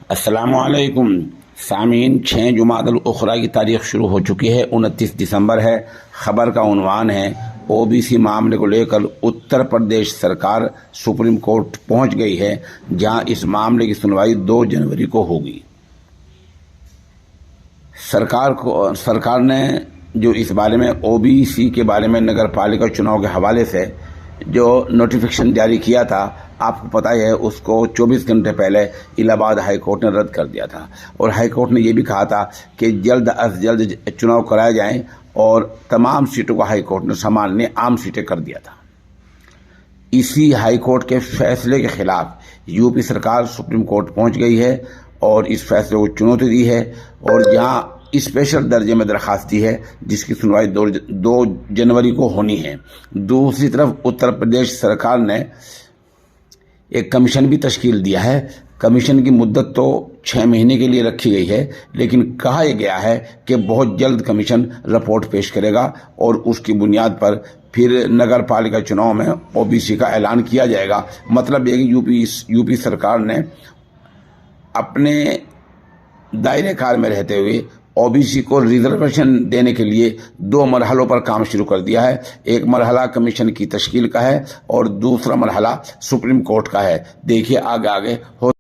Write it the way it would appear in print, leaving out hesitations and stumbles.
अस्सलामुअलैकुम सामीन। 6 जुमादुल उखरा की तारीख शुरू हो चुकी है। 29 दिसंबर है। ख़बर का उन्वान है ओबीसी मामले को लेकर उत्तर प्रदेश सरकार सुप्रीम कोर्ट पहुंच गई है, जहां इस मामले की सुनवाई 2 जनवरी को होगी। सरकार ने जो इस बारे में ओबीसी के बारे में नगर पालिका चुनाव के हवाले से जो नोटिफिकेशन जारी किया था, आपको पता ही है, उसको 24 घंटे पहले इलाहाबाद हाई कोर्ट ने रद्द कर दिया था। और हाई कोर्ट ने यह भी कहा था कि जल्द अज जल्द चुनाव कराए जाएं, और तमाम सीटों को हाई कोर्ट ने संभालने आम सीटें कर दिया था। इसी हाई कोर्ट के फैसले के खिलाफ यूपी सरकार सुप्रीम कोर्ट पहुंच गई है और इस फैसले को चुनौती दी है, और जहां स्पेशल दर्जे में दरखास्त दी है, जिसकी सुनवाई 2 जनवरी को होनी है। दूसरी तरफ उत्तर प्रदेश सरकार ने एक कमीशन भी तश्कील दिया है। कमीशन की मुद्दत तो 6 महीने के लिए रखी गई है, लेकिन कहा यह गया है कि बहुत जल्द कमीशन रिपोर्ट पेश करेगा और उसकी बुनियाद पर फिर नगर पालिका चुनाव में ओबीसी का ऐलान किया जाएगा। मतलब यह कि यूपी सरकार ने अपने दायरे कार में रहते हुए ओबीसी को रिजर्वेशन देने के लिए 2 मरहलों पर काम शुरू कर दिया है। एक मरहला कमीशन की तश्कील का है और दूसरा मरहला सुप्रीम कोर्ट का है। देखिए आगे हो